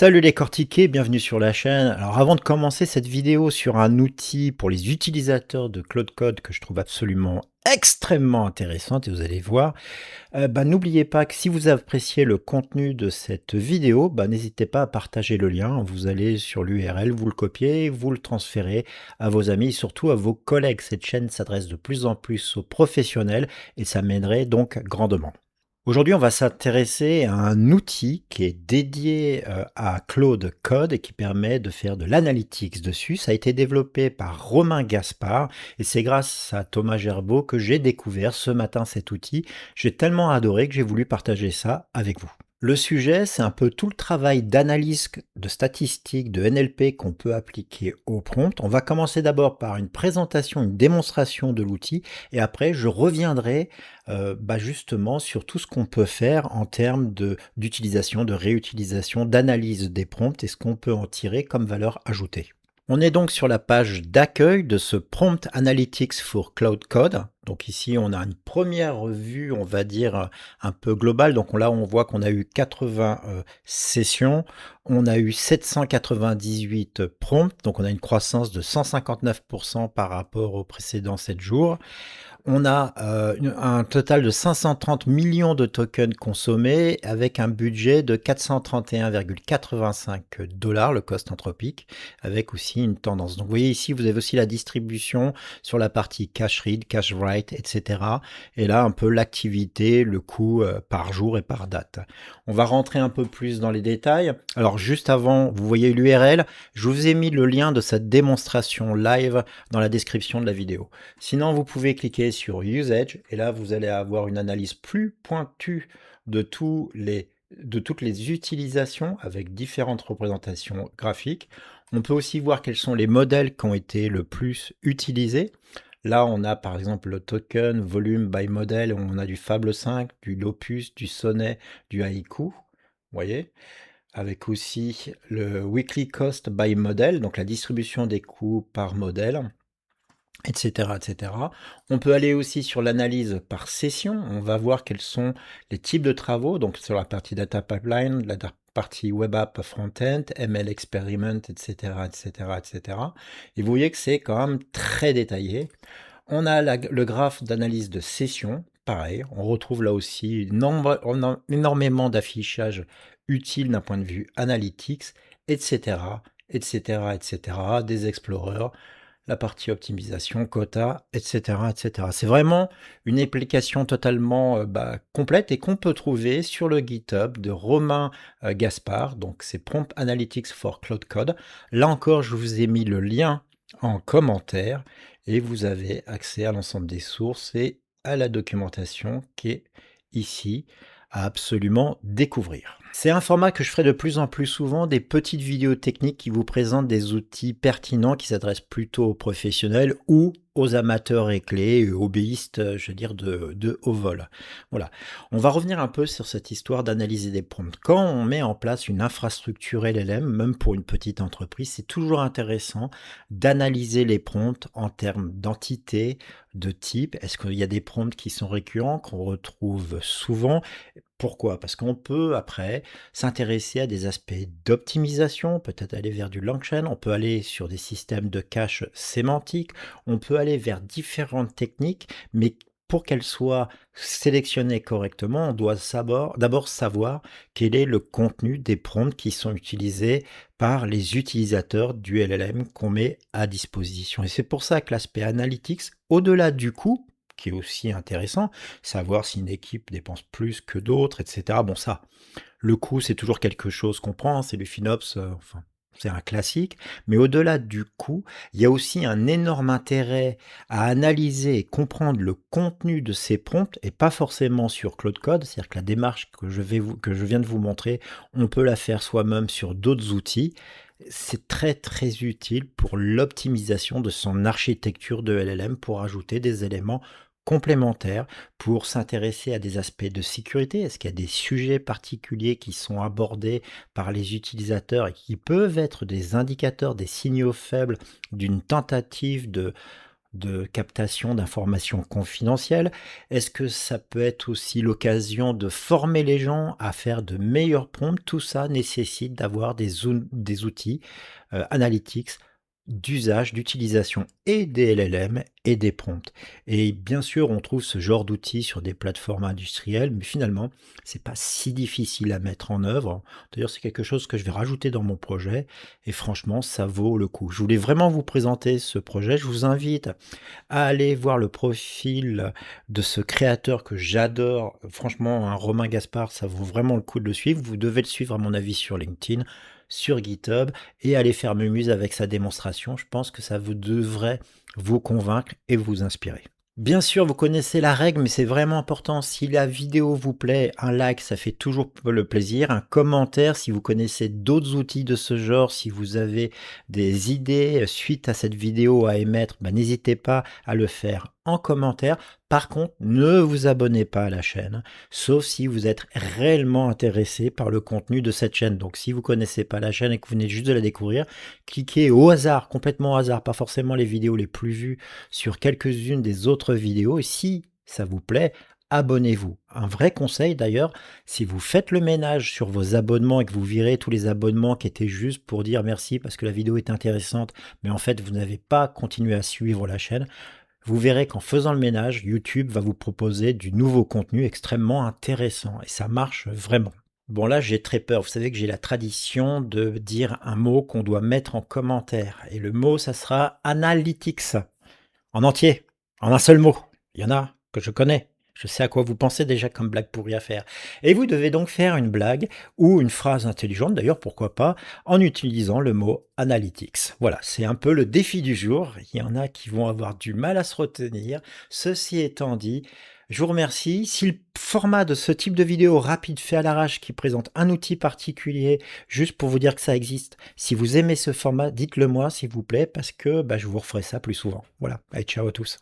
Salut les cortiqués, bienvenue sur la chaîne. Alors avant de commencer cette vidéo sur un outil pour les utilisateurs de Claude Code que je trouve absolument extrêmement intéressante et vous allez voir, n'oubliez pas que si vous appréciez le contenu de cette vidéo, n'hésitez pas à partager le lien. Vous allez sur l'URL, vous le copiez, vous le transférez à vos amis et surtout à vos collègues. Cette chaîne s'adresse de plus en plus aux professionnels et ça m'aiderait donc grandement. Aujourd'hui, on va s'intéresser à un outil qui est dédié à Claude Code et qui permet de faire de l'analytics dessus. Ça a été développé par Romain Gaspard et c'est grâce à Thomas Gerbeau que j'ai découvert ce matin cet outil. J'ai tellement adoré que j'ai voulu partager ça avec vous. Le sujet, c'est un peu tout le travail d'analyse, de statistiques, de NLP qu'on peut appliquer au prompt. On va commencer d'abord par une présentation, une démonstration de l'outil et après je reviendrai justement sur tout ce qu'on peut faire en termes d'utilisation, de réutilisation, d'analyse des prompts et ce qu'on peut en tirer comme valeur ajoutée. On est donc sur la page d'accueil de ce Prompt Analytics for Cloud Code. Donc ici, on a une première vue, on va dire, un peu globale. Donc là, on voit qu'on a eu 80 sessions, on a eu 798 prompts, donc on a une croissance de 159% par rapport aux précédents 7 jours. On a un total de 530 millions de tokens consommés avec un budget de 431,85 $, le cost anthropique, avec aussi une tendance. Donc vous voyez ici, vous avez aussi la distribution sur la partie cache read, cache write, etc. Et là, un peu l'activité, le coût par jour et par date. On va rentrer un peu plus dans les détails. Alors juste avant, vous voyez l'URL. Je vous ai mis le lien de cette démonstration live dans la description de la vidéo. Sinon, vous pouvez cliquer sur Usage et là, vous allez avoir une analyse plus pointue de toutes les utilisations avec différentes représentations graphiques. On peut aussi voir quels sont les modèles qui ont été le plus utilisés. Là, on a par exemple le token volume by model, on a du Fable 5, du Lopus, du Sonnet, du Haiku, vous voyez, avec aussi le weekly cost by model, donc la distribution des coûts par modèle, etc., etc. On peut aller aussi sur l'analyse par session. On va voir quels sont les types de travaux, donc sur la partie data pipeline, la partie web app front-end, ML experiment, etc., etc., etc. Et vous voyez que c'est quand même très détaillé. On a le graphe d'analyse de session. Pareil, on retrouve là aussi énormément d'affichage utile d'un point de vue analytics, etc., etc., etc., des explorers, la partie optimisation, quota, etc., etc. C'est vraiment une application totalement complète et qu'on peut trouver sur le GitHub de Romain Gaspard. Donc c'est Prompt Analytics for Cloud Code. Là encore, je vous ai mis le lien en commentaire et vous avez accès à l'ensemble des sources et à la documentation qui est ici à absolument découvrir. C'est un format que je ferai de plus en plus souvent, des petites vidéos techniques qui vous présentent des outils pertinents qui s'adressent plutôt aux professionnels ou aux amateurs éclés et hobbyistes, je veux dire, de haut vol. Voilà. On va revenir un peu sur cette histoire d'analyser des prompts. Quand on met en place une infrastructure LLM, même pour une petite entreprise, c'est toujours intéressant d'analyser les prompts en termes d'entité, de type. Est-ce qu'il y a des prompts qui sont récurrents, qu'on retrouve souvent? Pourquoi? Parce qu'on peut après s'intéresser à des aspects d'optimisation, peut-être aller vers du Langchain, on peut aller sur des systèmes de cache sémantique, on peut aller vers différentes techniques, mais pour qu'elles soient sélectionnées correctement, on doit d'abord savoir quel est le contenu des prompts qui sont utilisés par les utilisateurs du LLM qu'on met à disposition. Et c'est pour ça que l'aspect analytics, au-delà du coût, qui est aussi intéressant, savoir si une équipe dépense plus que d'autres, etc. Bon, ça, le coût, c'est toujours quelque chose qu'on prend, c'est le FinOps, enfin, c'est un classique. Mais au-delà du coût, il y a aussi un énorme intérêt à analyser et comprendre le contenu de ces prompts, et pas forcément sur Claude Code, c'est-à-dire que la démarche que je viens de vous montrer, on peut la faire soi-même sur d'autres outils. C'est très très utile pour l'optimisation de son architecture de LLM pour ajouter des éléments complémentaires, pour s'intéresser à des aspects de sécurité. Est-ce qu'il y a des sujets particuliers qui sont abordés par les utilisateurs et qui peuvent être des indicateurs, des signaux faibles d'une tentative de captation d'informations confidentielles? Est-ce que ça peut être aussi l'occasion de former les gens à faire de meilleurs prompts? Tout ça nécessite d'avoir des outils, analytics, d'usage, d'utilisation et des LLM et des prompts. Et bien sûr, on trouve ce genre d'outils sur des plateformes industrielles, mais finalement, c'est pas si difficile à mettre en œuvre. D'ailleurs, c'est quelque chose que je vais rajouter dans mon projet et franchement, ça vaut le coup. Je voulais vraiment vous présenter ce projet. Je vous invite à aller voir le profil de ce créateur que j'adore. Franchement, un Romain Gaspard, ça vaut vraiment le coup de le suivre. Vous devez le suivre, à mon avis, sur LinkedIn, sur GitHub et aller faire mumuse avec sa démonstration. Je pense que ça vous devrait vous convaincre et vous inspirer. Bien sûr, vous connaissez la règle, mais c'est vraiment important. Si la vidéo vous plaît, un like, ça fait toujours le plaisir. Un commentaire, si vous connaissez d'autres outils de ce genre, si vous avez des idées suite à cette vidéo à émettre, bah, n'hésitez pas à le faire en commentaire. Par contre, ne vous abonnez pas à la chaîne, sauf si vous êtes réellement intéressé par le contenu de cette chaîne. Donc, si vous connaissez pas la chaîne et que vous venez juste de la découvrir, cliquez au hasard, complètement au hasard, pas forcément les vidéos les plus vues, sur quelques-unes des autres vidéos et si ça vous plaît, abonnez-vous. Un vrai conseil d'ailleurs, si vous faites le ménage sur vos abonnements et que vous virez tous les abonnements qui étaient juste pour dire merci parce que la vidéo est intéressante, mais en fait vous n'avez pas continué à suivre la chaîne, vous verrez qu'en faisant le ménage, YouTube va vous proposer du nouveau contenu extrêmement intéressant et ça marche vraiment. Bon là, j'ai très peur. Vous savez que j'ai la tradition de dire un mot qu'on doit mettre en commentaire et le mot, ça sera analytics. En entier, en un seul mot. Il y en a que je connais. Je sais à quoi vous pensez déjà comme blague pourrie à faire. Et vous devez donc faire une blague ou une phrase intelligente, d'ailleurs pourquoi pas, en utilisant le mot analytics. Voilà, c'est un peu le défi du jour. Il y en a qui vont avoir du mal à se retenir. Ceci étant dit, je vous remercie. Si le format de ce type de vidéo rapide fait à l'arrache qui présente un outil particulier, juste pour vous dire que ça existe, si vous aimez ce format, dites-le moi s'il vous plaît, parce que bah, je vous referai ça plus souvent. Voilà, allez, ciao à tous.